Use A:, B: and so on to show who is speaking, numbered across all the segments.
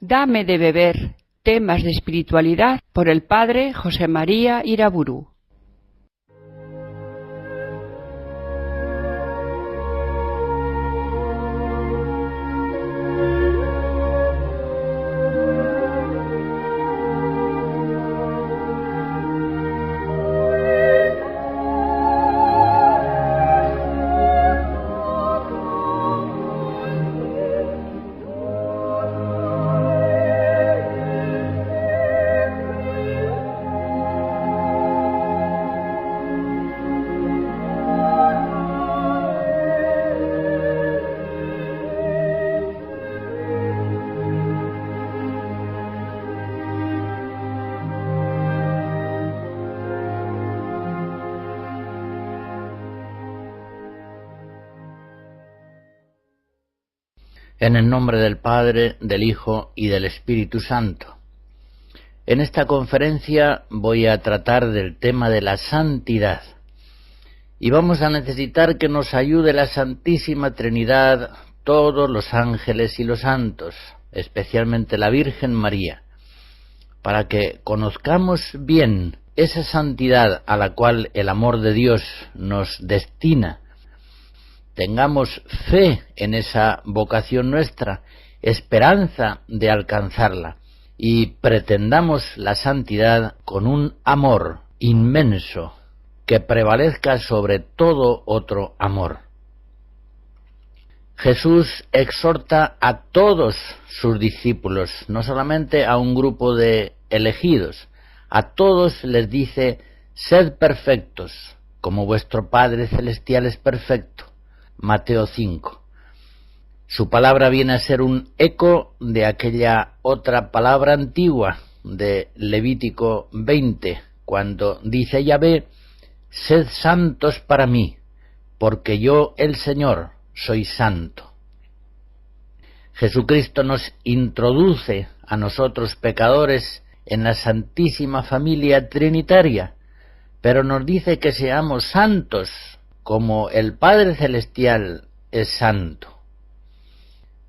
A: Dame de beber, temas de espiritualidad por el padre José María Iraburu.
B: En el nombre del Padre, del Hijo y del Espíritu Santo. En esta conferencia voy a tratar del tema de la santidad. Y vamos a necesitar que nos ayude la Santísima Trinidad, todos los ángeles y los santos, especialmente la Virgen María, para que conozcamos bien esa santidad a la cual el amor de Dios nos destina. Tengamos fe en esa vocación nuestra, esperanza de alcanzarla, y pretendamos la santidad con un amor inmenso que prevalezca sobre todo otro amor. Jesús exhorta a todos sus discípulos, no solamente a un grupo de elegidos, a todos les dice: sed perfectos, como vuestro Padre Celestial es perfecto. Mateo 5. Su palabra viene a ser un eco de aquella otra palabra antigua de Levítico 20, cuando dice Yahvé: sed santos para mí, porque yo, el Señor, soy santo. Jesucristo nos introduce a nosotros pecadores en la santísima familia trinitaria, pero nos dice que seamos santos, como el Padre Celestial es santo.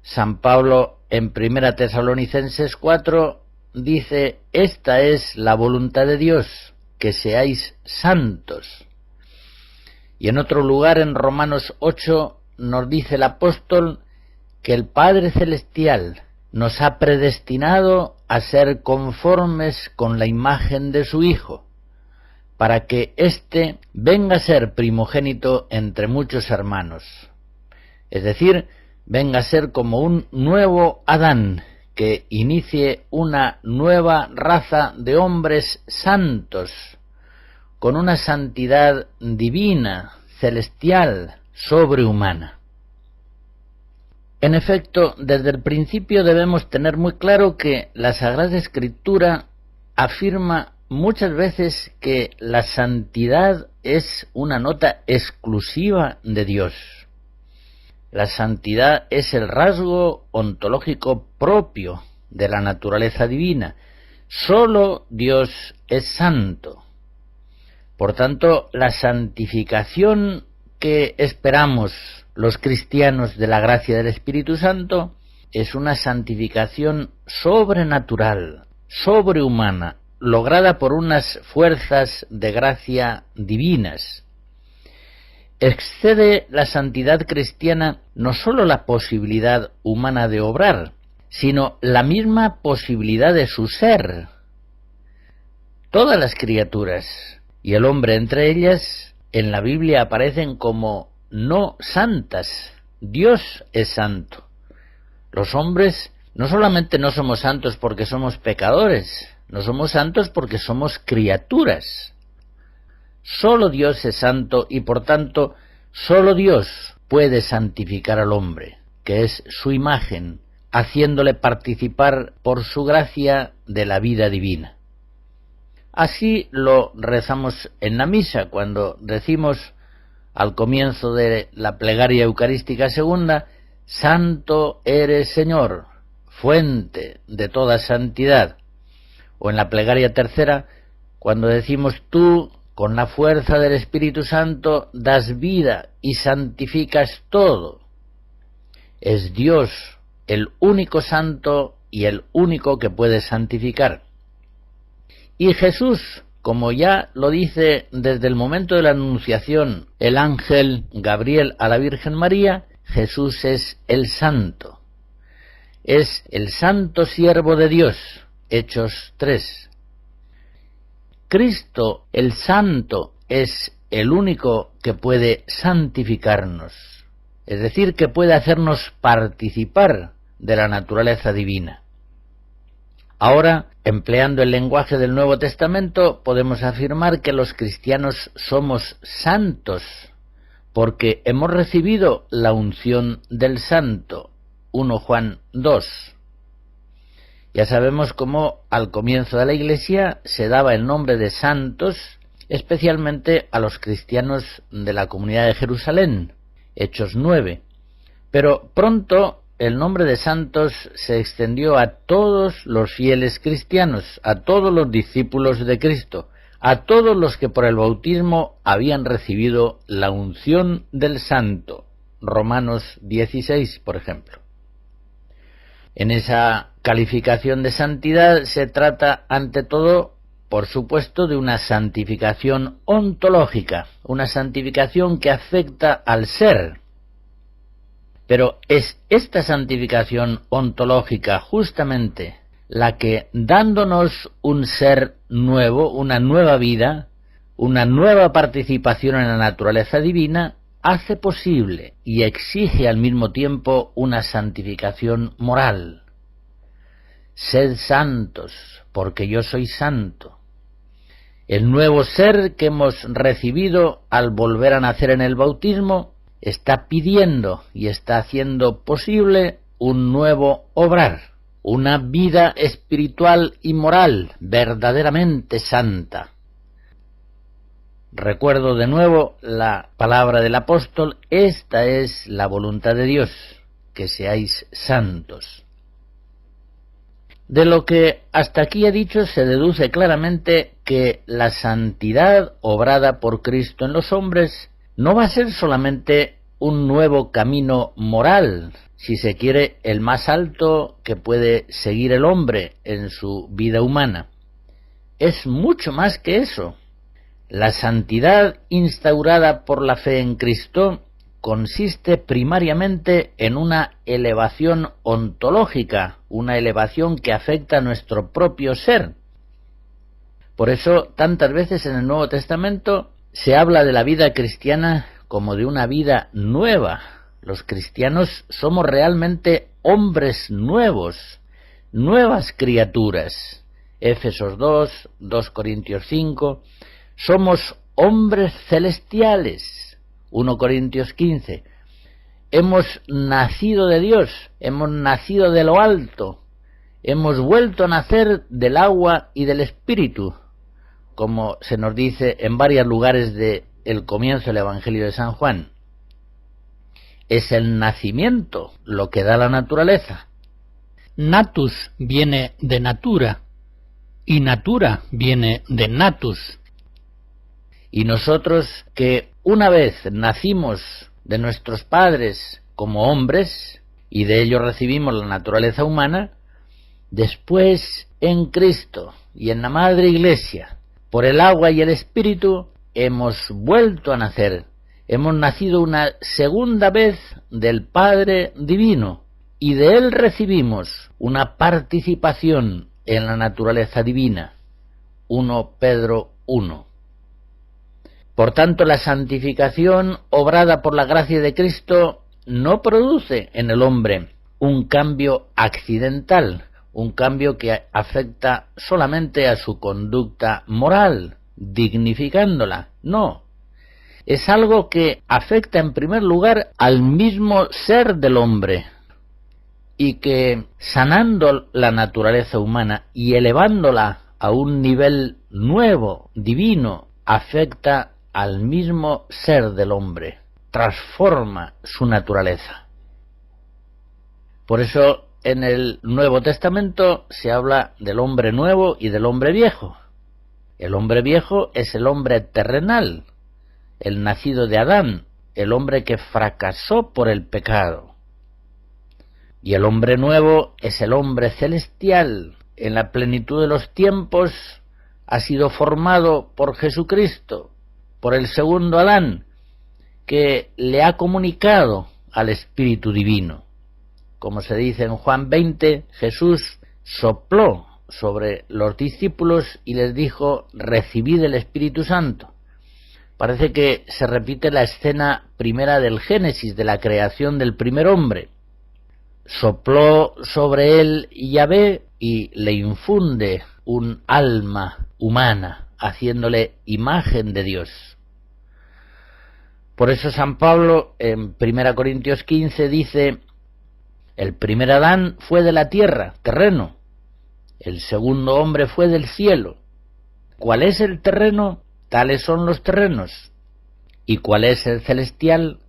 B: San Pablo en 1 Tesalonicenses 4 dice: esta es la voluntad de Dios, que seáis santos. Y en otro lugar, en Romanos 8, nos dice el apóstol que el Padre Celestial nos ha predestinado a ser conformes con la imagen de su Hijo, para que éste venga a ser primogénito entre muchos hermanos. Es decir, venga a ser como un nuevo Adán, que inicie una nueva raza de hombres santos, con una santidad divina, celestial, sobrehumana. En efecto, desde el principio debemos tener muy claro que la Sagrada Escritura afirma muchas veces que la santidad es una nota exclusiva de Dios. La santidad es el rasgo ontológico propio de la naturaleza divina. Solo Dios es santo. Por tanto, la santificación que esperamos los cristianos de la gracia del Espíritu Santo es una santificación sobrenatural, sobrehumana, lograda por unas fuerzas de gracia divinas. Excede la santidad cristiana no sólo la posibilidad humana de obrar, sino la misma posibilidad de su ser. Todas las criaturas, y el hombre entre ellas, en la Biblia aparecen como no santas. Dios es santo. Los hombres no solamente no somos santos porque somos pecadores, no somos santos porque somos criaturas. Solo Dios es santo y por tanto solo Dios puede santificar al hombre, que es su imagen, haciéndole participar por su gracia de la vida divina. Así lo rezamos en la misa cuando decimos al comienzo de la plegaria eucarística segunda: Santo eres Señor, fuente de toda santidad. O en la plegaria tercera, cuando decimos: tú, con la fuerza del Espíritu Santo, das vida y santificas todo. Es Dios, el único santo, y el único que puede santificar. Y Jesús, como ya lo dice desde el momento de la anunciación el ángel Gabriel a la Virgen María, Jesús es el santo. Es el santo siervo de Dios, Hechos 3. Cristo, el santo, es el único que puede santificarnos, es decir, que puede hacernos participar de la naturaleza divina. Ahora, empleando el lenguaje del Nuevo Testamento, podemos afirmar que los cristianos somos santos, porque hemos recibido la unción del Santo, 1 Juan 2. Ya sabemos cómo al comienzo de la Iglesia se daba el nombre de santos, especialmente a los cristianos de la comunidad de Jerusalén, Hechos 9. Pero pronto el nombre de santos se extendió a todos los fieles cristianos, a todos los discípulos de Cristo, a todos los que por el bautismo habían recibido la unción del Santo, Romanos 16, por ejemplo. En esa calificación de santidad se trata, ante todo, por supuesto, de una santificación ontológica, una santificación que afecta al ser. Pero es esta santificación ontológica justamente la que, dándonos un ser nuevo, una nueva vida, una nueva participación en la naturaleza divina, hace posible y exige al mismo tiempo una santificación moral. Sed santos, porque yo soy santo. El nuevo ser que hemos recibido al volver a nacer en el bautismo está pidiendo y está haciendo posible un nuevo obrar, una vida espiritual y moral verdaderamente santa. Recuerdo de nuevo la palabra del apóstol: esta es la voluntad de Dios, que seáis santos. De lo que hasta aquí he dicho se deduce claramente que la santidad obrada por Cristo en los hombres no va a ser solamente un nuevo camino moral, si se quiere, el más alto que puede seguir el hombre en su vida humana. Es mucho más que eso. La santidad instaurada por la fe en Cristo consiste primariamente en una elevación ontológica, una elevación que afecta a nuestro propio ser. Por eso, tantas veces en el Nuevo Testamento se habla de la vida cristiana como de una vida nueva. Los cristianos somos realmente hombres nuevos, nuevas criaturas. Éfesos 2, 2 Corintios 5, somos hombres celestiales. 1 Corintios 15. Hemos nacido de Dios, hemos nacido de lo alto, hemos vuelto a nacer del agua y del Espíritu, como se nos dice en varios lugares del comienzo del Evangelio de San Juan. Es el nacimiento lo que da la naturaleza. Natus viene de natura y natura viene de natus. Y nosotros, que una vez nacimos de nuestros padres como hombres y de ellos recibimos la naturaleza humana, después en Cristo y en la Madre Iglesia, por el agua y el Espíritu, hemos vuelto a nacer. Hemos nacido una segunda vez del Padre Divino y de Él recibimos una participación en la naturaleza divina. 1 Pedro 1. Por tanto, la santificación obrada por la gracia de Cristo no produce en el hombre un cambio accidental, un cambio que afecta solamente a su conducta moral, dignificándola. No, es algo que afecta en primer lugar al mismo ser del hombre y que, sanando la naturaleza humana y elevándola a un nivel nuevo, divino, afecta al mismo ser del hombre, transforma su naturaleza. Por eso en el Nuevo Testamento se habla del hombre nuevo y del hombre viejo. El hombre viejo es el hombre terrenal, el nacido de Adán, el hombre que fracasó por el pecado. Y el hombre nuevo es el hombre celestial. En la plenitud de los tiempos ha sido formado por Jesucristo, por el segundo Adán, que le ha comunicado al Espíritu Divino. Como se dice en Juan 20, Jesús sopló sobre los discípulos y les dijo: recibid el Espíritu Santo. Parece que se repite la escena primera del Génesis, de la creación del primer hombre. Sopló sobre él Yahvé y le infunde un alma humana, haciéndole imagen de Dios. Por eso San Pablo en 1 Corintios 15 dice: el primer Adán fue de la tierra, terreno. El segundo hombre fue del cielo. ¿Cuál es el terreno? Tales son los terrenos. ¿Y cuál es el celestial?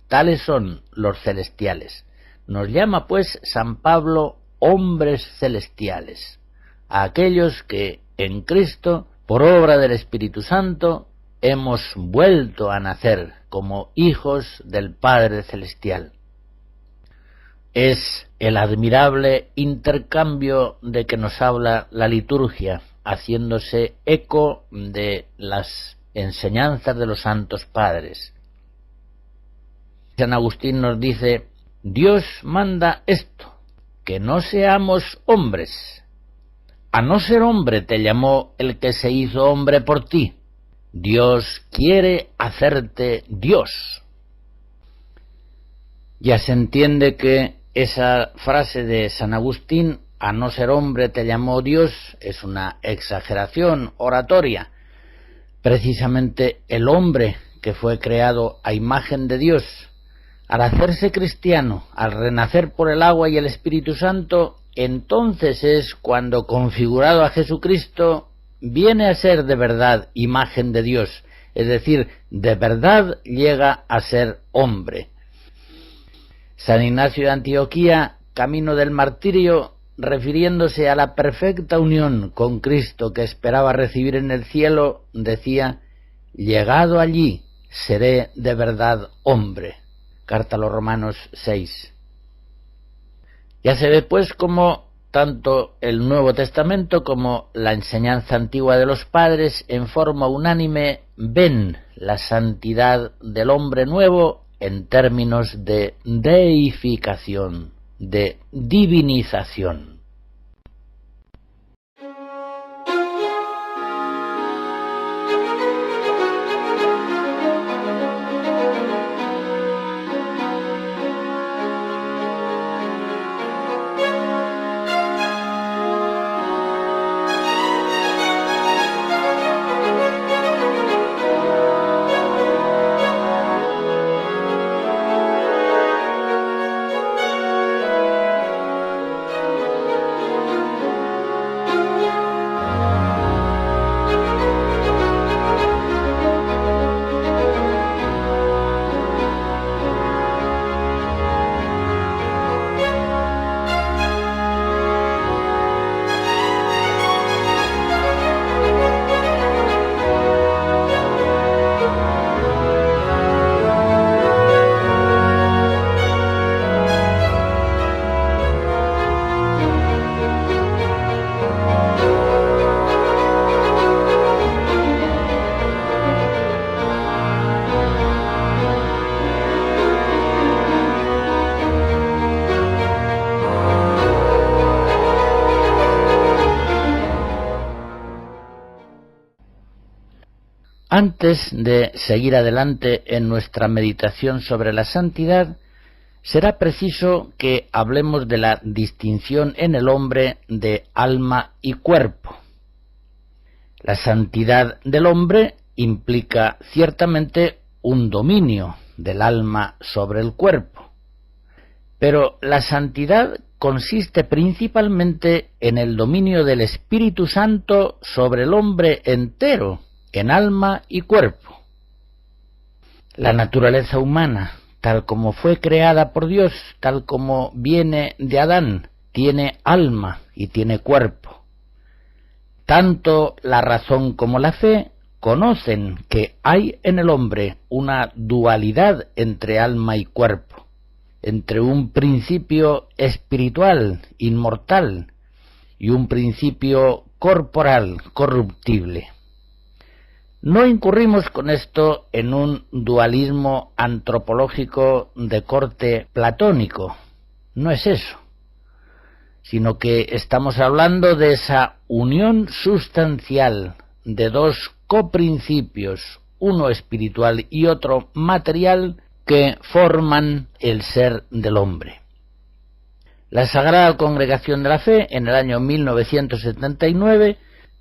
B: Tales son los celestiales. Nos llama pues San Pablo hombres celestiales, a aquellos que en Cristo, por obra del Espíritu Santo, hemos vuelto a nacer como hijos del Padre Celestial. Es el admirable intercambio de que nos habla la liturgia, haciéndose eco de las enseñanzas de los santos padres. San Agustín nos dice: Dios manda esto, que no seamos hombres. A no ser hombre te llamó el que se hizo hombre por ti. Dios quiere hacerte Dios. Ya se entiende que esa frase de San Agustín, a no ser hombre te llamó Dios, es una exageración oratoria. Precisamente el hombre que fue creado a imagen de Dios, al hacerse cristiano, al renacer por el agua y el Espíritu Santo, entonces es cuando, configurado a Jesucristo, viene a ser de verdad imagen de Dios, es decir, de verdad llega a ser hombre. San Ignacio de Antioquía, camino del martirio, refiriéndose a la perfecta unión con Cristo que esperaba recibir en el cielo, decía: llegado allí, seré de verdad hombre. Carta a los Romanos 6. Ya se ve pues cómo tanto el Nuevo Testamento como la enseñanza antigua de los padres en forma unánime ven la santidad del hombre nuevo en términos de deificación, de divinización. Antes de seguir adelante en nuestra meditación sobre la santidad, será preciso que hablemos de la distinción en el hombre de alma y cuerpo. La santidad del hombre implica ciertamente un dominio del alma sobre el cuerpo, pero la santidad consiste principalmente en el dominio del Espíritu Santo sobre el hombre entero, en alma y cuerpo. La naturaleza humana, tal como fue creada por Dios, tal como viene de Adán, tiene alma y tiene cuerpo. Tanto la razón como la fe conocen que hay en el hombre una dualidad entre alma y cuerpo, entre un principio espiritual, inmortal, y un principio corporal, corruptible. No incurrimos con esto en un dualismo antropológico de corte platónico, no es eso, sino que estamos hablando de esa unión sustancial de dos coprincipios, uno espiritual y otro material, que forman el ser del hombre. La Sagrada Congregación de la Fe, en el año 1979,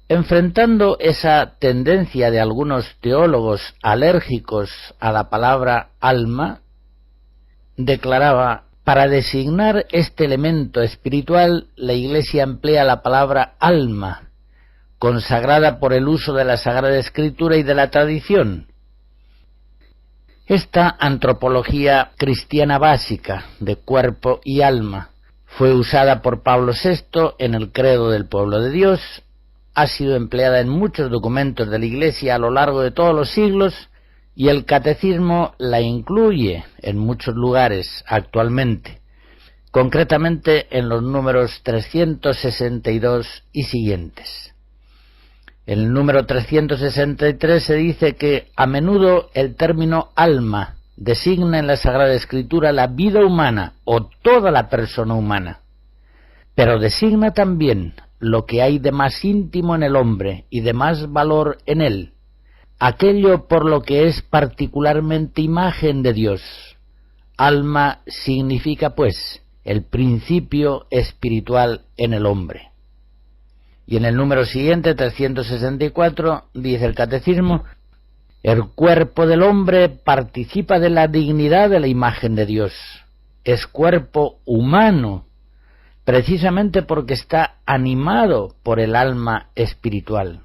B: enfrentando esa tendencia de algunos teólogos alérgicos a la palabra alma, declaraba: para designar este elemento espiritual, la Iglesia emplea la palabra alma, consagrada por el uso de la Sagrada Escritura y de la tradición. Esta antropología cristiana básica de cuerpo y alma fue usada por Pablo VI en el Credo del Pueblo de Dios, ha sido empleada en muchos documentos de la Iglesia a lo largo de todos los siglos, y el Catecismo la incluye en muchos lugares actualmente, concretamente en los números 362 y siguientes. En el número 363 se dice que a menudo el término alma designa en la Sagrada Escritura la vida humana o toda la persona humana, pero designa también lo que hay de más íntimo en el hombre y de más valor en él, aquello por lo que es particularmente imagen de Dios. Alma significa, pues, el principio espiritual en el hombre. Y en el número siguiente, 364, dice el Catecismo: el cuerpo del hombre participa de la dignidad de la imagen de Dios. Es cuerpo humano, precisamente porque está animado por el alma espiritual.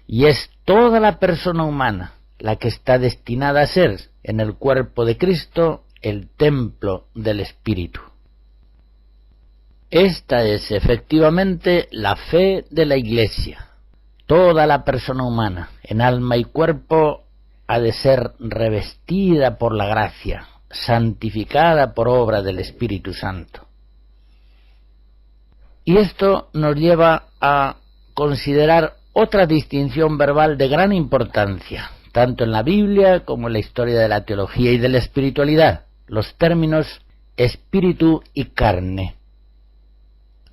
B: Y es toda la persona humana la que está destinada a ser, en el cuerpo de Cristo, el templo del Espíritu. Esta es efectivamente la fe de la Iglesia. Toda la persona humana, en alma y cuerpo, ha de ser revestida por la gracia, santificada por obra del Espíritu Santo. Y esto nos lleva a considerar otra distinción verbal de gran importancia, tanto en la Biblia como en la historia de la teología y de la espiritualidad: los términos espíritu y carne.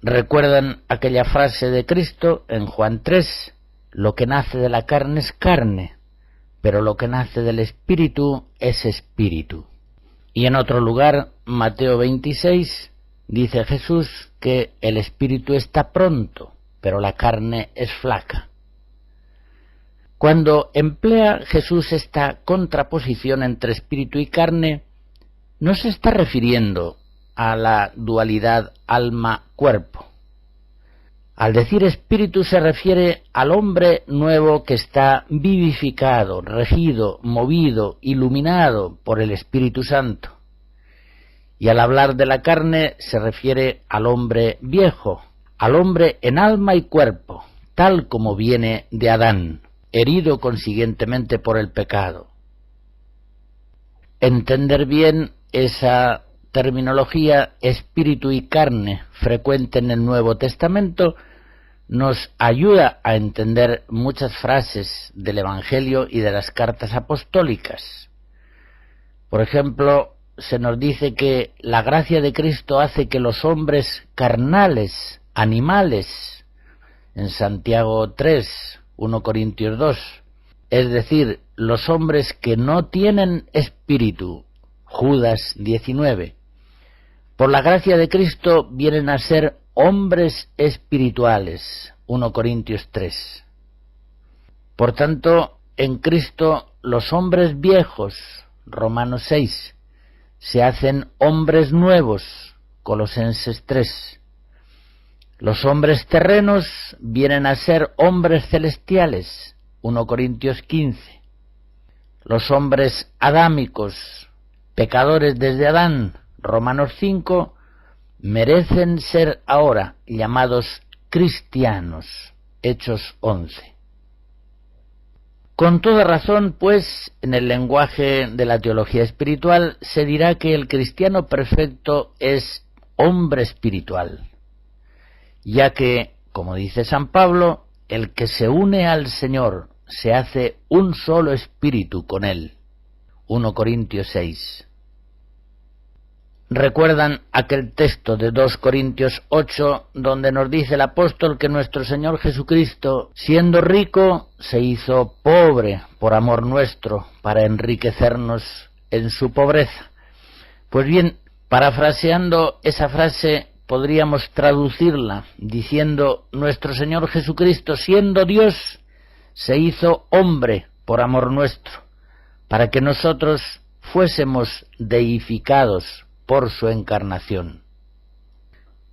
B: ¿Recuerdan aquella frase de Cristo en Juan 3? Lo que nace de la carne es carne, pero lo que nace del espíritu es espíritu. Y en otro lugar, Mateo 26, dice Jesús que el espíritu está pronto, pero la carne es flaca. Cuando emplea Jesús esta contraposición entre espíritu y carne, no se está refiriendo a la dualidad alma-cuerpo. Al decir espíritu se refiere al hombre nuevo que está vivificado, regido, movido, iluminado por el Espíritu Santo. Y al hablar de la carne se refiere al hombre viejo, al hombre en alma y cuerpo, tal como viene de Adán, herido consiguientemente por el pecado. Entender bien esa terminología espíritu y carne frecuente en el Nuevo Testamento nos ayuda a entender muchas frases del Evangelio y de las cartas apostólicas. Por ejemplo, se nos dice que la gracia de Cristo hace que los hombres carnales, animales, en Santiago 3, 1 Corintios 2, es decir, los hombres que no tienen espíritu, Judas 19, por la gracia de Cristo vienen a ser hombres espirituales, 1 Corintios 3. Por tanto, en Cristo los hombres viejos, Romanos 6, se hacen hombres nuevos, Colosenses 3. Los hombres terrenos vienen a ser hombres celestiales, 1 Corintios 15. Los hombres adámicos, pecadores desde Adán, Romanos 5, merecen ser ahora llamados cristianos, Hechos 11. Con toda razón, pues, en el lenguaje de la teología espiritual se dirá que el cristiano perfecto es hombre espiritual, ya que, como dice San Pablo, el que se une al Señor se hace un solo espíritu con Él. 1 Corintios 6. ¿Recuerdan aquel texto de 2 Corintios 8, donde nos dice el apóstol que nuestro Señor Jesucristo, siendo rico, se hizo pobre por amor nuestro, para enriquecernos en su pobreza? Pues bien, parafraseando esa frase, podríamos traducirla diciendo: nuestro Señor Jesucristo, siendo Dios, se hizo hombre por amor nuestro, para que nosotros fuésemos deificados por su encarnación.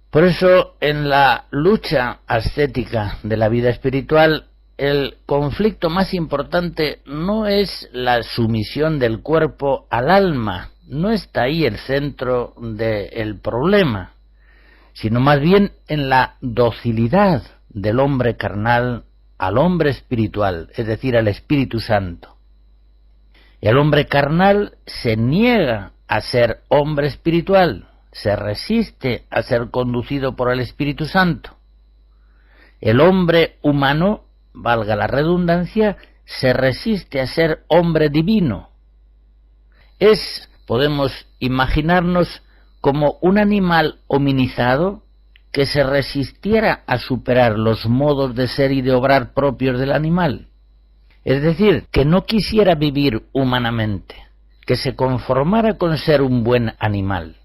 B: Por eso, en la lucha ascética de la vida espiritual, el conflicto más importante no es la sumisión del cuerpo al alma, no está ahí el centro del problema, sino más bien en la docilidad del hombre carnal al hombre espiritual, es decir, al Espíritu Santo. El hombre carnal se niega a ser hombre espiritual, se resiste a ser conducido por el Espíritu Santo. El hombre humano, valga la redundancia, se resiste a ser hombre divino. Podemos imaginarnos como un animal hominizado que se resistiera a superar los modos de ser y de obrar propios del animal. Es decir, que no quisiera vivir humanamente, que se conformara con ser un buen animal.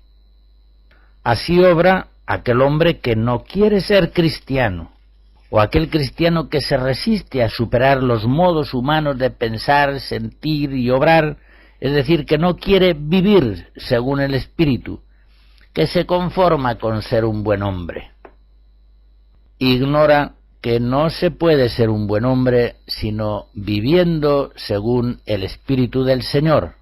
B: Así obra aquel hombre que no quiere ser cristiano, o aquel cristiano que se resiste a superar los modos humanos de pensar, sentir y obrar, es decir, que no quiere vivir según el Espíritu, que se conforma con ser un buen hombre. Ignora que no se puede ser un buen hombre sino viviendo según el Espíritu del Señor.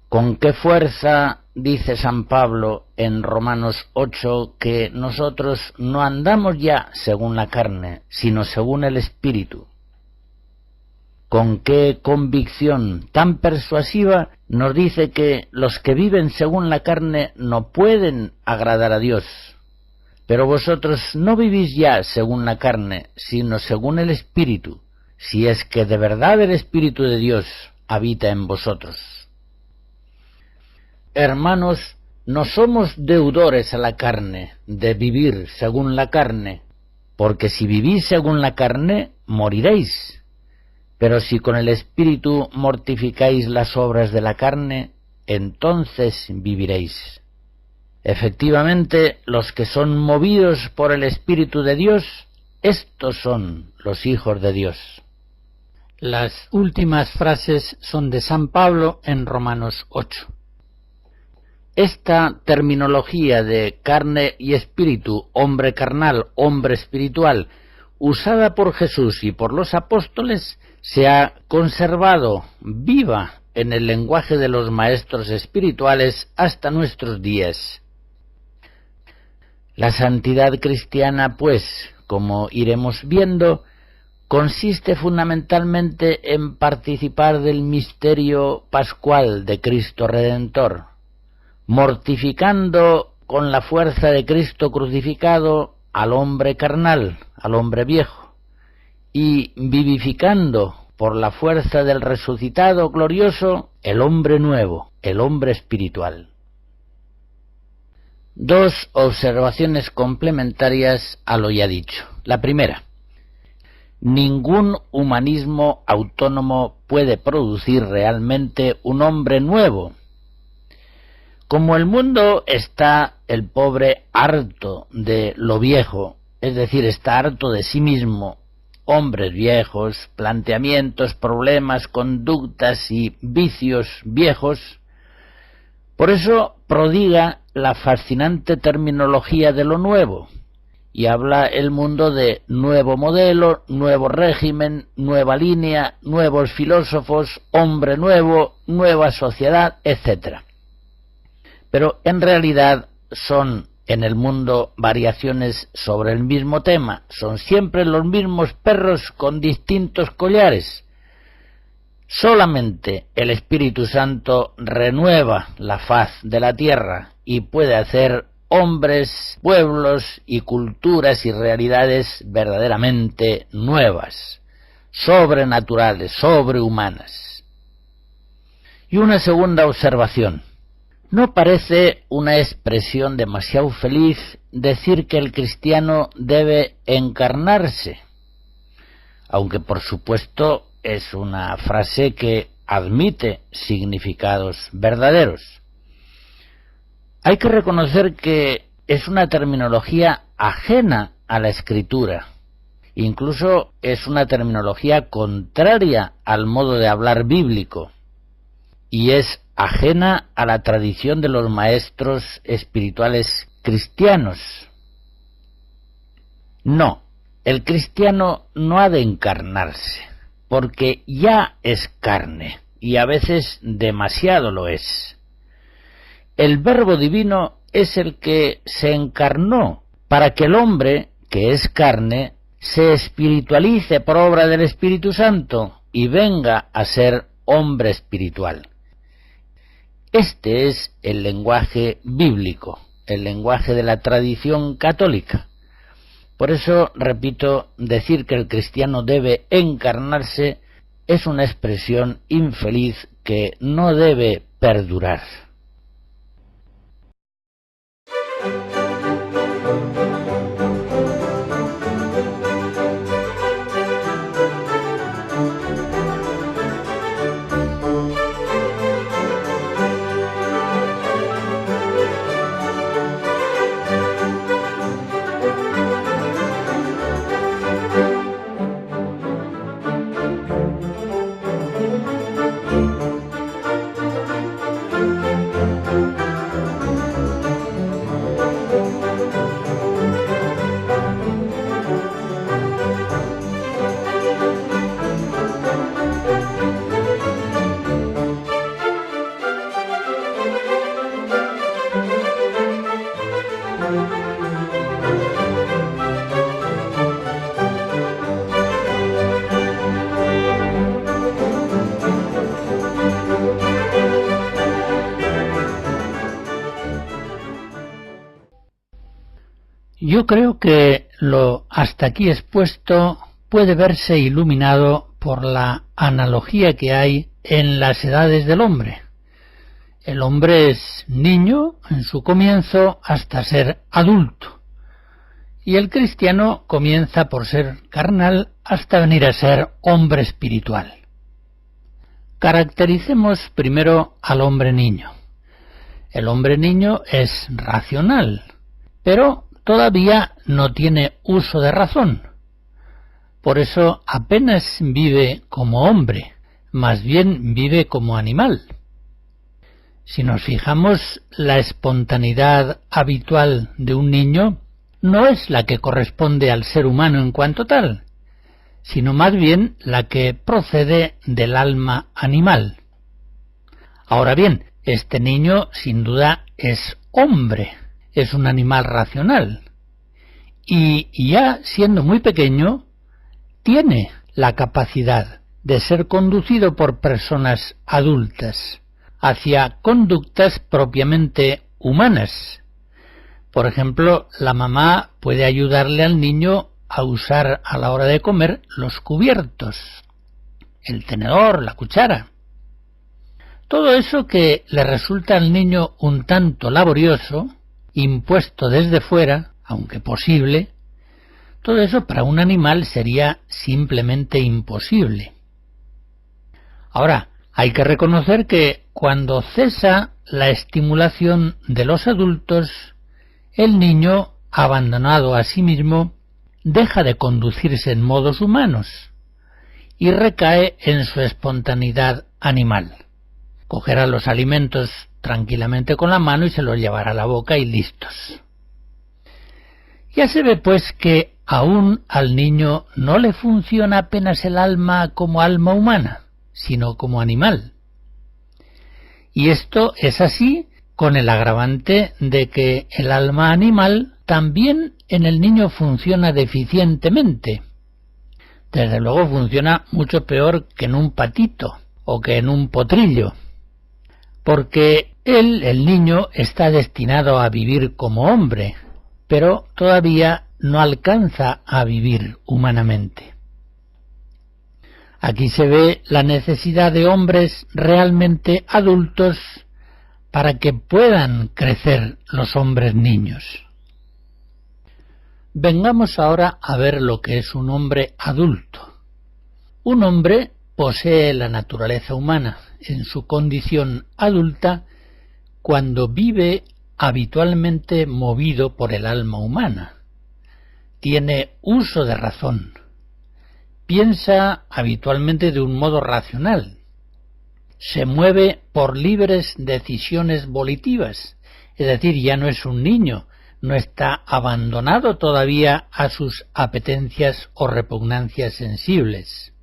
B: ¿Con qué fuerza dice San Pablo en Romanos 8 que nosotros no andamos ya según la carne, sino según el Espíritu? ¿Con qué convicción tan persuasiva nos dice que los que viven según la carne no pueden agradar a Dios? Pero vosotros no vivís ya según la carne, sino según el Espíritu, si es que de verdad el Espíritu de Dios habita en vosotros. Hermanos, no somos deudores a la carne, de vivir según la carne, porque si vivís según la carne, moriréis. Pero si con el Espíritu mortificáis las obras de la carne, entonces viviréis. Efectivamente, los que son movidos por el Espíritu de Dios, estos son los hijos de Dios.
C: Las últimas frases son de San Pablo en Romanos 8.
B: Esta terminología de carne y espíritu, hombre carnal, hombre espiritual, usada por Jesús y por los apóstoles, se ha conservado viva en el lenguaje de los maestros espirituales hasta nuestros días. La santidad cristiana, pues, como iremos viendo, consiste fundamentalmente en participar del misterio pascual de Cristo Redentor, mortificando con la fuerza de Cristo crucificado al hombre carnal, al hombre viejo, y vivificando por la fuerza del resucitado glorioso el hombre nuevo, el hombre espiritual. Dos observaciones complementarias a lo ya dicho. La primera: ningún humanismo autónomo puede producir realmente un hombre nuevo. Como el mundo está el pobre harto de lo viejo, es decir, está harto de sí mismo, hombres viejos, planteamientos, problemas, conductas y vicios viejos, por eso prodiga la fascinante terminología de lo nuevo, y habla el mundo de nuevo modelo, nuevo régimen, nueva línea, nuevos filósofos, hombre nuevo, nueva sociedad, etc. Pero en realidad son en el mundo variaciones sobre el mismo tema. Son siempre los mismos perros con distintos collares. Solamente el Espíritu Santo renueva la faz de la tierra y puede hacer hombres, pueblos y culturas y realidades verdaderamente nuevas, sobrenaturales, sobrehumanas. Y una segunda observación. ¿No parece una expresión demasiado feliz decir que el cristiano debe encarnarse? Aunque por supuesto es una frase que admite significados verdaderos. Hay que reconocer que es una terminología ajena a la Escritura. Incluso es una terminología contraria al modo de hablar bíblico. Y es ajena a la tradición de los maestros espirituales cristianos. No, el cristiano no ha de encarnarse, porque ya es carne, y a veces demasiado lo es. El Verbo Divino es el que se encarnó para que el hombre, que es carne, se espiritualice por obra del Espíritu Santo y venga a ser hombre espiritual. Este es el lenguaje bíblico, el lenguaje de la tradición católica. Por eso, repito, decir que el cristiano debe encarnarse es una expresión infeliz que no debe perdurar.
C: Yo creo que lo hasta aquí expuesto puede verse iluminado por la analogía que hay en las edades del hombre. El hombre es niño en su comienzo hasta ser adulto, y el cristiano comienza por ser carnal hasta venir a ser hombre espiritual. Caractericemos primero al hombre niño. El hombre niño es racional, pero todavía no tiene uso de razón. Por eso apenas vive como hombre, más bien vive como animal. Si nos fijamos, la espontaneidad habitual de un niño no es la que corresponde al ser humano en cuanto tal, sino más bien la que procede del alma animal. Ahora bien, este niño sin duda es hombre, es un animal racional, y ya siendo muy pequeño tiene la capacidad de ser conducido por personas adultas hacia conductas propiamente humanas. Por ejemplo, la mamá puede ayudarle al niño a usar a la hora de comer los cubiertos, el tenedor, la cuchara. Todo eso que le resulta al niño un tanto laborioso, impuesto desde fuera, aunque posible, todo eso para un animal sería simplemente imposible. Ahora, hay que reconocer que cuando cesa la estimulación de los adultos, el niño, abandonado a sí mismo, deja de conducirse en modos humanos y recae en su espontaneidad animal. Cogerá los alimentos tranquilamente con la mano y se los llevará a la boca y listos. Ya se ve pues que aún al niño no le funciona apenas el alma como alma humana, sino como animal. Y esto es así con el agravante de que el alma animal también en el niño funciona deficientemente. Desde luego funciona mucho peor que en un patito o que en un potrillo, porque el niño, está destinado a vivir como hombre, pero todavía no alcanza a vivir humanamente. Aquí se ve la necesidad de hombres realmente adultos para que puedan crecer los hombres niños. Vengamos ahora a ver lo que es un hombre adulto. Un hombre posee la naturaleza humana en su condición adulta cuando vive habitualmente movido por el alma humana. Tiene uso de razón. Piensa habitualmente de un modo racional. Se mueve por libres decisiones volitivas, es decir, ya no es un niño, no está abandonado todavía a sus apetencias o repugnancias sensibles.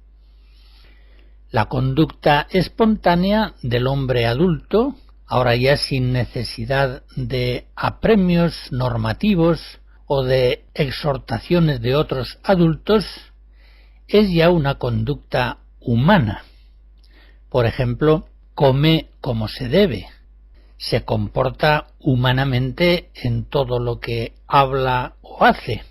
C: La conducta espontánea del hombre adulto, ahora ya sin necesidad de apremios normativos o de exhortaciones de otros adultos, es ya una conducta humana. Por ejemplo, come como se debe, se comporta humanamente en todo lo que habla o hace.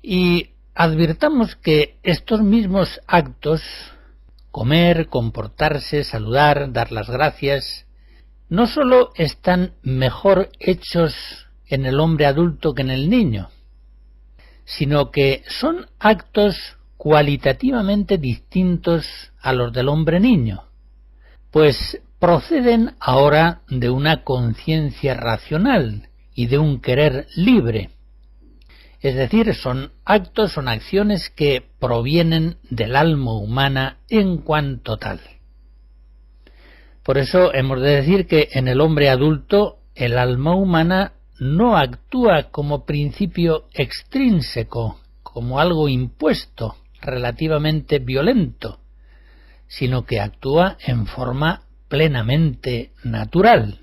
C: Y advirtamos que estos mismos actos, comer, comportarse, saludar, dar las gracias, no sólo están mejor hechos en el hombre adulto que en el niño, sino que son actos cualitativamente distintos a los del hombre niño, pues proceden ahora de una conciencia racional y de un querer libre. Es decir, son actos, son acciones que provienen del alma humana en cuanto tal. Por eso hemos de decir que en el hombre adulto el alma humana no actúa como principio extrínseco, como algo impuesto, relativamente violento, sino que actúa en forma plenamente natural.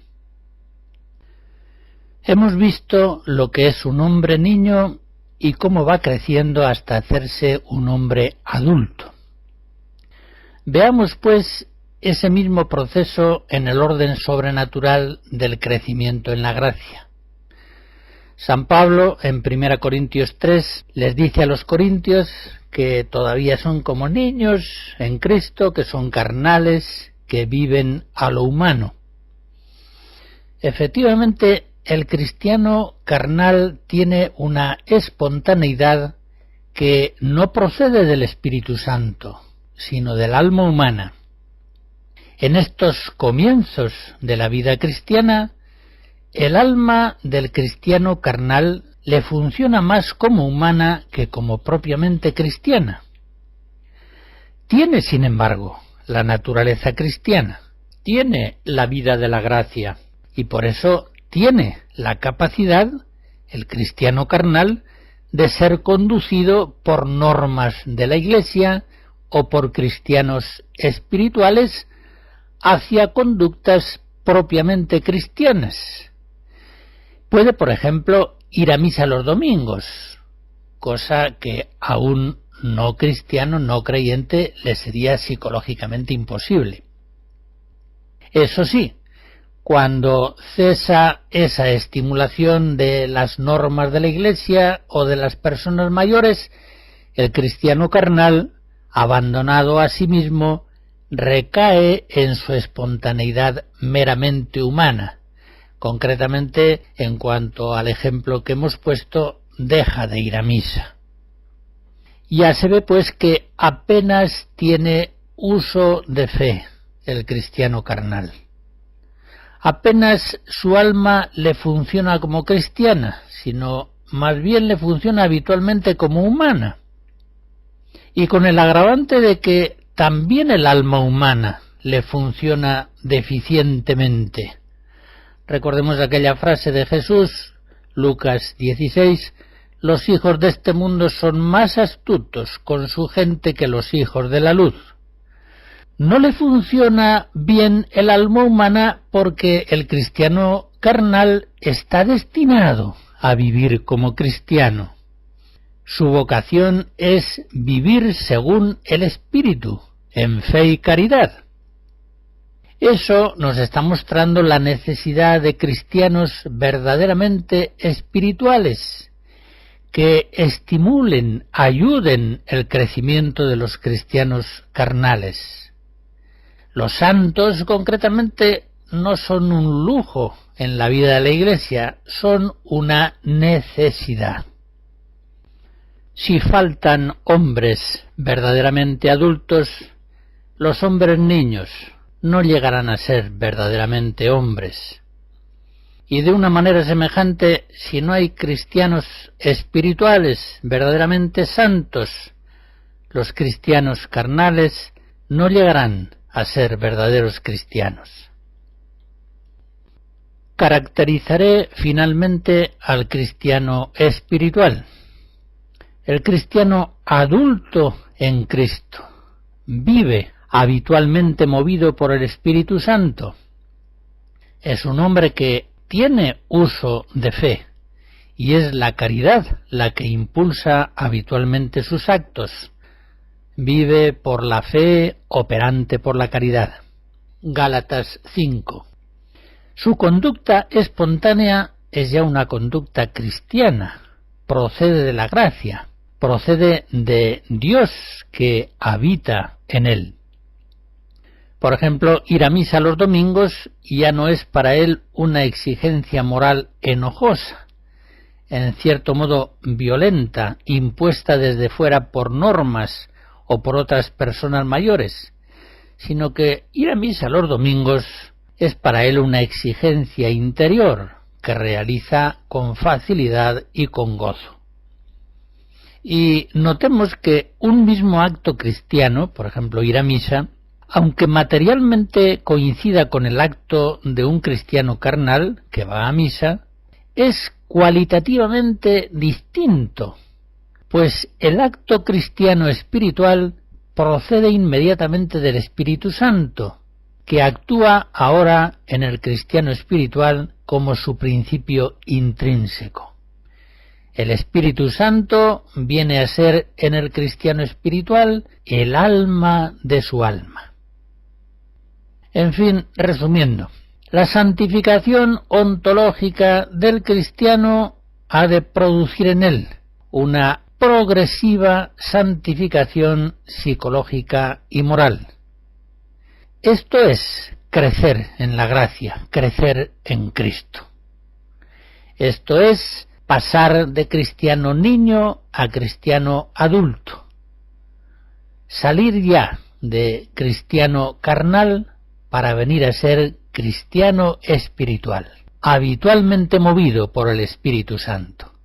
C: Hemos visto lo que es un hombre niño y cómo va creciendo hasta hacerse un hombre adulto. Veamos, pues, ese mismo proceso en el orden sobrenatural del crecimiento en la gracia. San Pablo, en 1 Corintios 3, les dice a los corintios que todavía son como niños en Cristo, que son carnales, que viven a lo humano. Efectivamente, el cristiano carnal tiene una espontaneidad que no procede del Espíritu Santo, sino del alma humana. En estos comienzos de la vida cristiana, el alma del cristiano carnal le funciona más como humana que como propiamente cristiana. Tiene, sin embargo, la naturaleza cristiana, tiene la vida de la gracia, y por eso tiene la capacidad, el cristiano carnal, de ser conducido por normas de la Iglesia o por cristianos espirituales hacia conductas propiamente cristianas. Puede, por ejemplo, ir a misa los domingos, cosa que a un no cristiano, no creyente, le sería psicológicamente imposible. Eso sí, cuando cesa esa estimulación de las normas de la Iglesia o de las personas mayores, el cristiano carnal, abandonado a sí mismo, recae en su espontaneidad meramente humana. Concretamente, en cuanto al ejemplo que hemos puesto, deja de ir a misa. Ya se ve, pues, que apenas tiene uso de fe el cristiano carnal. Apenas su alma le funciona como cristiana, sino más bien le funciona habitualmente como humana. Y con el agravante de que también el alma humana le funciona deficientemente. Recordemos aquella frase de Jesús, Lucas 16, los hijos de este mundo son más astutos con su gente que los hijos de la luz. no le funciona bien el alma humana porque el cristiano carnal está destinado a vivir como cristiano. Su vocación es vivir según el Espíritu, en fe y caridad. Eso nos está mostrando la necesidad de cristianos verdaderamente espirituales, que estimulen, ayuden el crecimiento de los cristianos carnales. Los santos, concretamente, no son un lujo en la vida de la Iglesia, son una necesidad. Si faltan hombres verdaderamente adultos, los hombres niños no llegarán a ser verdaderamente hombres. Y de una manera semejante, si no hay cristianos espirituales verdaderamente santos, los cristianos carnales no llegarán a ser verdaderos cristianos. Caracterizaré finalmente al cristiano espiritual. El cristiano adulto en Cristo vive habitualmente movido por el Espíritu Santo. Es un hombre que tiene uso de fe, y es la caridad la que impulsa habitualmente sus actos. Vive por la fe, operante por la caridad. Gálatas 5. Su conducta espontánea es ya una conducta cristiana, procede de la gracia, procede de Dios que habita en él. Por ejemplo, ir a misa los domingos ya no es para él una exigencia moral enojosa, en cierto modo violenta, impuesta desde fuera por normas o por otras personas mayores, sino que ir a misa los domingos es para él una exigencia interior que realiza con facilidad y con gozo. Y notemos que un mismo acto cristiano, por ejemplo ir a misa, aunque materialmente coincida con el acto de un cristiano carnal que va a misa, es cualitativamente distinto, pues el acto cristiano espiritual procede inmediatamente del Espíritu Santo, que actúa ahora en el cristiano espiritual como su principio intrínseco. El Espíritu Santo viene a ser en el cristiano espiritual el alma de su alma. En fin, resumiendo, la santificación ontológica del cristiano ha de producir en él una progresiva santificación psicológica y moral. Esto es crecer en la gracia, crecer en Cristo. Esto es pasar de cristiano niño a cristiano adulto. Salir ya de cristiano carnal para venir a ser cristiano espiritual, habitualmente movido por el Espíritu Santo.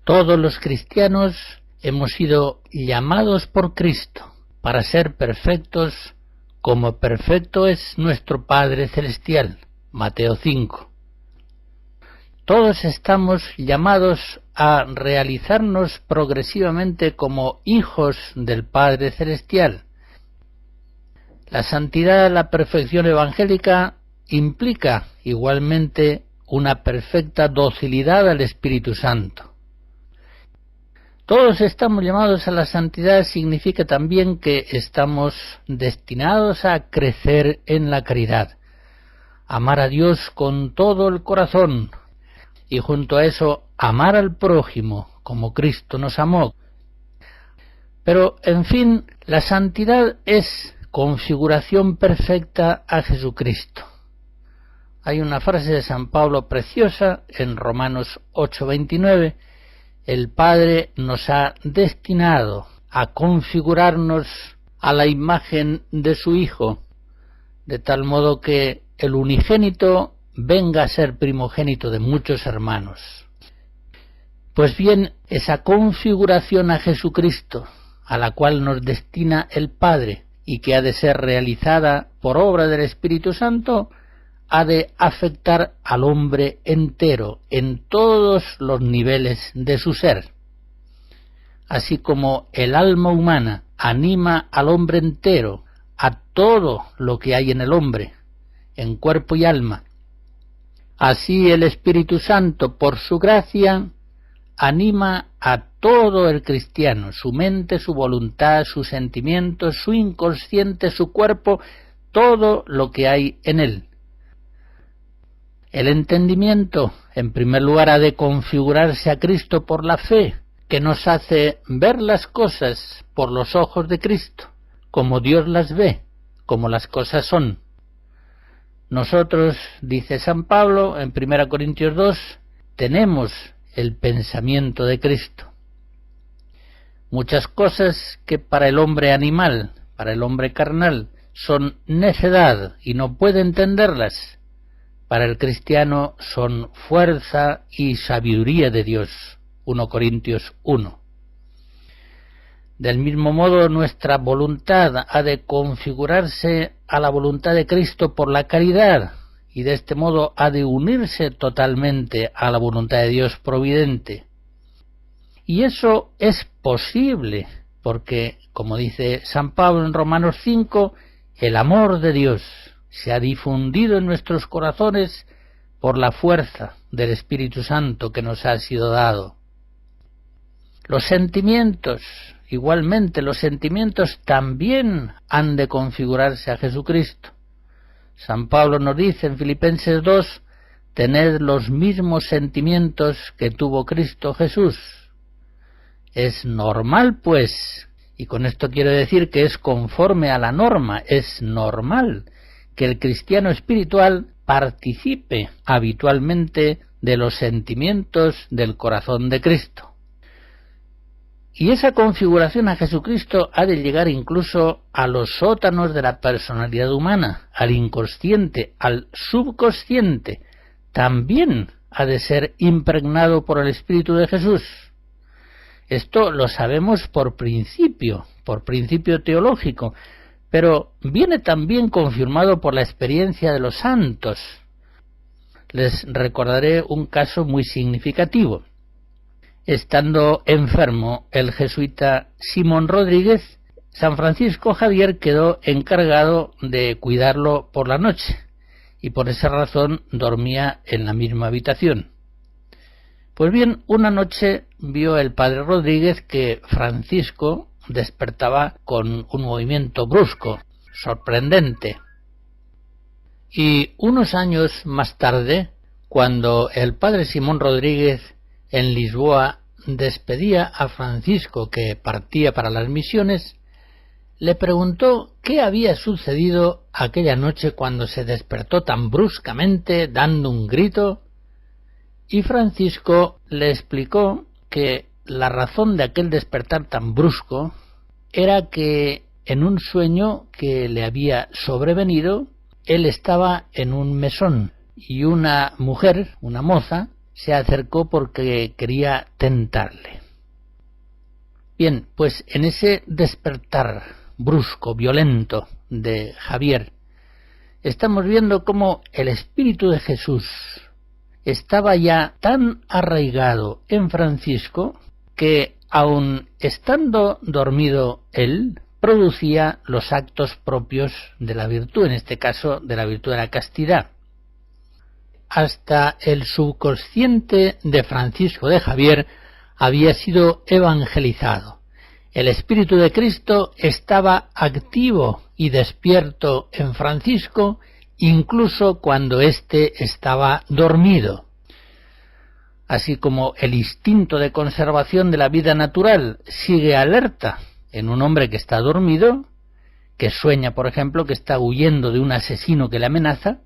C: Todos los cristianos hemos sido llamados por Cristo para ser perfectos como perfecto es nuestro Padre Celestial. Mateo 5. Todos estamos llamados a realizarnos progresivamente como hijos del Padre Celestial. La santidad, la perfección evangélica implica igualmente una perfecta docilidad al Espíritu Santo. Todos estamos llamados a la santidad significa también que estamos destinados a crecer en la caridad, amar a Dios con todo el corazón y junto a eso amar al prójimo como Cristo nos amó. Pero, en fin, la santidad es configuración perfecta a Jesucristo. Hay una frase de San Pablo preciosa en Romanos 8:29. El Padre nos ha destinado a configurarnos a la imagen de su Hijo, de tal modo que el unigénito venga a ser primogénito de muchos hermanos. Pues bien, esa configuración a Jesucristo, a la cual nos destina el Padre y que ha de ser realizada por obra del Espíritu Santo, ha de afectar al hombre entero en todos los niveles de su ser. Así como el alma humana anima al hombre entero, a todo lo que hay en el hombre, en cuerpo y alma, así el Espíritu Santo, por su gracia, anima a todo el cristiano, su mente, su voluntad, sus sentimientos, su inconsciente, su cuerpo, todo lo que hay en él. El entendimiento, en primer lugar, ha de configurarse a Cristo por la fe, que nos hace ver las cosas por los ojos de Cristo, como Dios las ve, como las cosas son. Nosotros, dice San Pablo en 1 Corintios 2, tenemos el pensamiento de Cristo. Muchas cosas que para el hombre animal, para el hombre carnal, son necedad y no puede entenderlas, para el cristiano son fuerza y sabiduría de Dios. 1 Corintios 1. Del mismo modo, nuestra voluntad ha de configurarse a la voluntad de Cristo por la caridad, y de este modo ha de unirse totalmente a la voluntad de Dios providente. Y eso es posible, porque, como dice San Pablo en Romanos 5, el amor de Dios se ha difundido en nuestros corazones por la fuerza del Espíritu Santo que nos ha sido dado. Los sentimientos, igualmente, los sentimientos también han de configurarse a Jesucristo. San Pablo nos dice en Filipenses 2, tened los mismos sentimientos que tuvo Cristo Jesús. Es normal, pues, y con esto quiero decir que es conforme a la norma, es normal que el cristiano espiritual participe habitualmente de los sentimientos del corazón de Cristo. Y esa configuración a Jesucristo ha de llegar incluso a los sótanos de la personalidad humana, al inconsciente, al subconsciente. También ha de ser impregnado por el Espíritu de Jesús. Esto lo sabemos por principio teológico, pero viene también confirmado por la experiencia de los santos. Les recordaré un caso muy significativo. Estando enfermo el jesuita Simón Rodríguez, San Francisco Javier quedó encargado de cuidarlo por la noche, y por esa razón dormía en la misma habitación. Pues bien, una noche vio el padre Rodríguez que Francisco despertaba con un movimiento brusco, sorprendente. Y unos años más tarde, cuando el padre Simón Rodríguez en Lisboa despedía a Francisco que partía para las misiones, le preguntó qué había sucedido aquella noche cuando se despertó tan bruscamente dando un grito, y Francisco le explicó que la razón de aquel despertar tan brusco era que en un sueño que le había sobrevenido, él estaba en un mesón y una mujer, una moza, se acercó porque quería tentarle. Bien, pues en ese despertar brusco, violento de Javier, estamos viendo cómo el Espíritu de Jesús estaba ya tan arraigado en Francisco que, aun estando dormido él, producía los actos propios de la virtud, en este caso de la virtud de la castidad. Hasta el subconsciente de Francisco de Javier había sido evangelizado. El Espíritu de Cristo estaba activo y despierto en Francisco, incluso cuando éste estaba dormido. Así como el instinto de conservación de la vida natural sigue alerta en un hombre que está dormido, que sueña, por ejemplo, que está huyendo de un asesino que le amenaza,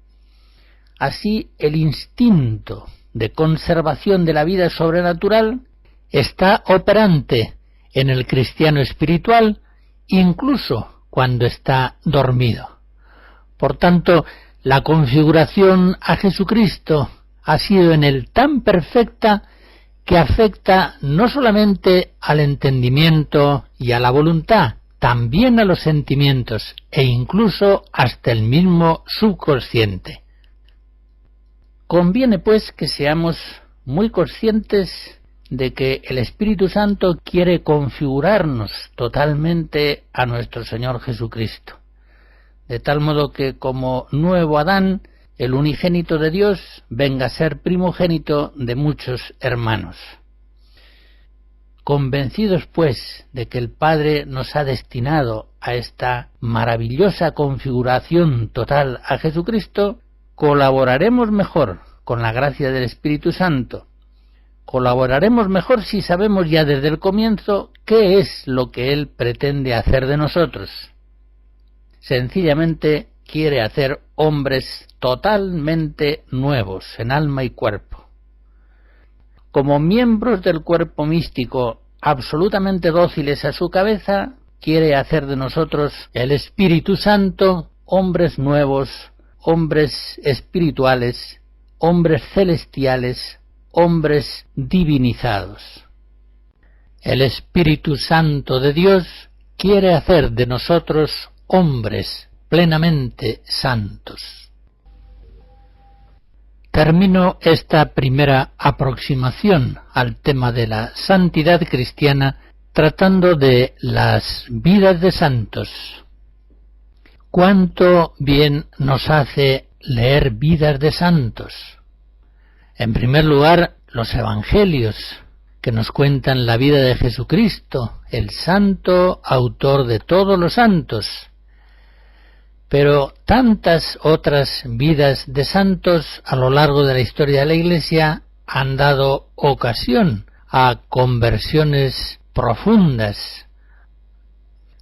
C: así el instinto de conservación de la vida sobrenatural está operante en el cristiano espiritual, incluso cuando está dormido. Por tanto, la configuración a Jesucristo ha sido en él tan perfecta que afecta no solamente al entendimiento y a la voluntad, también a los sentimientos e incluso hasta el mismo subconsciente. Conviene pues que seamos muy conscientes de que el Espíritu Santo quiere configurarnos totalmente a nuestro Señor Jesucristo, de tal modo que como nuevo Adán, el unigénito de Dios venga a ser primogénito de muchos hermanos. Convencidos pues de que el Padre nos ha destinado a esta maravillosa configuración total a Jesucristo, colaboraremos mejor con la gracia del Espíritu Santo. Colaboraremos mejor si sabemos ya desde el comienzo qué es lo que Él pretende hacer de nosotros. Sencillamente quiere hacer hombres totalmente nuevos en alma y cuerpo. Como miembros del cuerpo místico absolutamente dóciles a su cabeza, quiere hacer de nosotros el Espíritu Santo hombres nuevos, hombres espirituales, hombres celestiales, hombres divinizados. El Espíritu Santo de Dios quiere hacer de nosotros hombres plenamente santos. Termino esta primera aproximación al tema de la santidad cristiana tratando de las vidas de santos. ¿Cuánto bien nos hace leer vidas de santos? En primer lugar, los evangelios, que nos cuentan la vida de Jesucristo, el santo autor de todos los santos. Pero tantas otras vidas de santos a lo largo de la historia de la Iglesia han dado ocasión a conversiones profundas.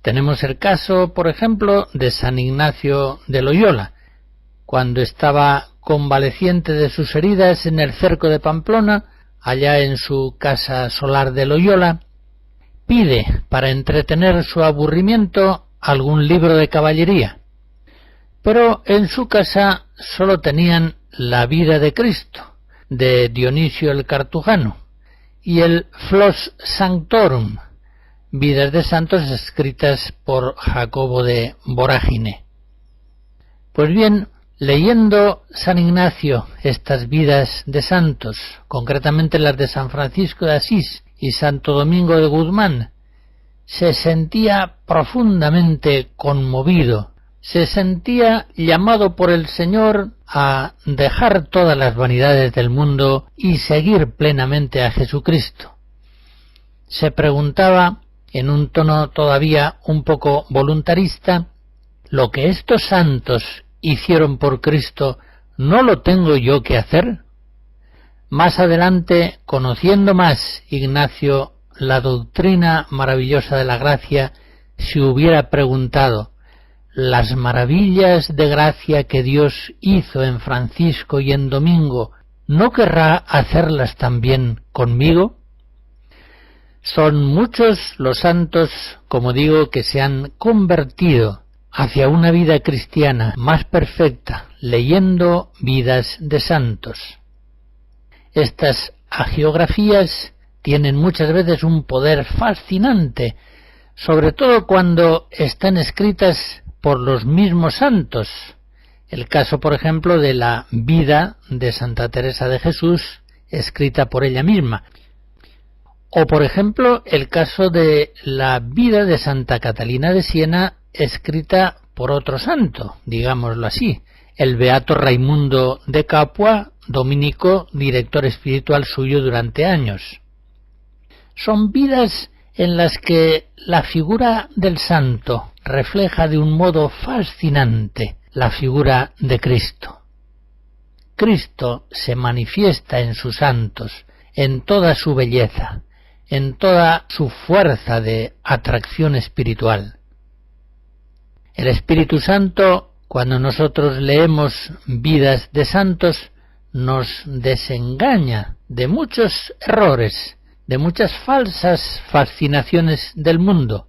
C: Tenemos el caso, por ejemplo, de San Ignacio de Loyola, cuando estaba convaleciente de sus heridas en el cerco de Pamplona, allá en su casa solar de Loyola, pide para entretener su aburrimiento algún libro de caballería. Pero en su casa solo tenían la vida de Cristo, de Dionisio el Cartujano, y el Flos Sanctorum, vidas de santos escritas por Jacobo de Vorágine. Pues bien, leyendo San Ignacio estas vidas de santos, concretamente las de San Francisco de Asís y Santo Domingo de Guzmán, se sentía profundamente conmovido, se sentía llamado por el Señor a dejar todas las vanidades del mundo y seguir plenamente a Jesucristo. Se preguntaba, en un tono todavía un poco voluntarista, ¿lo que estos santos hicieron por Cristo no lo tengo yo que hacer? Más adelante, conociendo más Ignacio la doctrina maravillosa de la gracia, se hubiera preguntado, ¿las maravillas de gracia que Dios hizo en Francisco y en Domingo, no querrá hacerlas también conmigo? Son muchos los santos, como digo, que se han convertido hacia una vida cristiana más perfecta, leyendo vidas de santos. Estas hagiografías tienen muchas veces un poder fascinante, sobre todo cuando están escritas por los mismos santos. El caso, por ejemplo, de la vida de Santa Teresa de Jesús, escrita por ella misma. O, por ejemplo, el caso de la vida de Santa Catalina de Siena, escrita por otro santo, digámoslo así, el beato Raimundo de Capua, dominico, director espiritual suyo durante años. Son vidas en las que la figura del santo refleja de un modo fascinante la figura de Cristo. Cristo se manifiesta en sus santos, en toda su belleza, en toda su fuerza de atracción espiritual. El Espíritu Santo, cuando nosotros leemos vidas de santos, nos desengaña de muchos errores, de muchas falsas fascinaciones del mundo,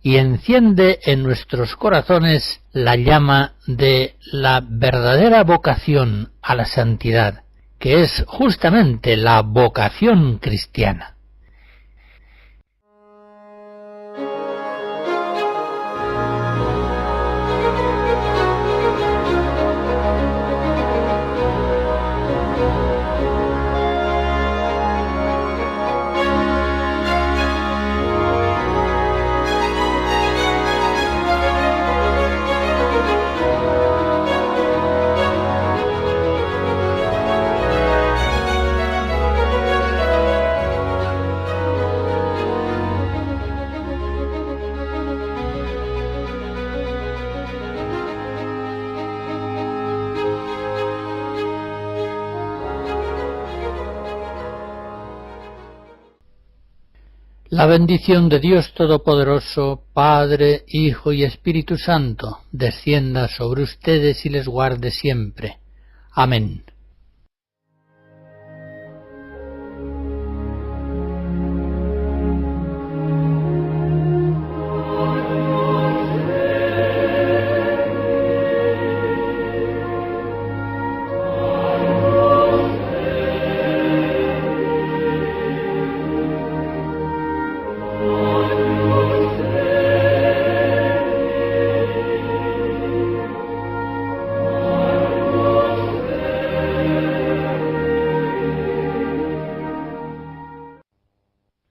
C: y enciende en nuestros corazones la llama de la verdadera vocación a la santidad, que es justamente la vocación cristiana. La bendición de Dios Todopoderoso, Padre, Hijo y Espíritu Santo, descienda sobre ustedes y les guarde siempre. Amén.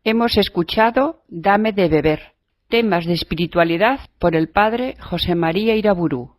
A: Hemos escuchado Dame de beber, temas de espiritualidad por el padre José María Iraburu.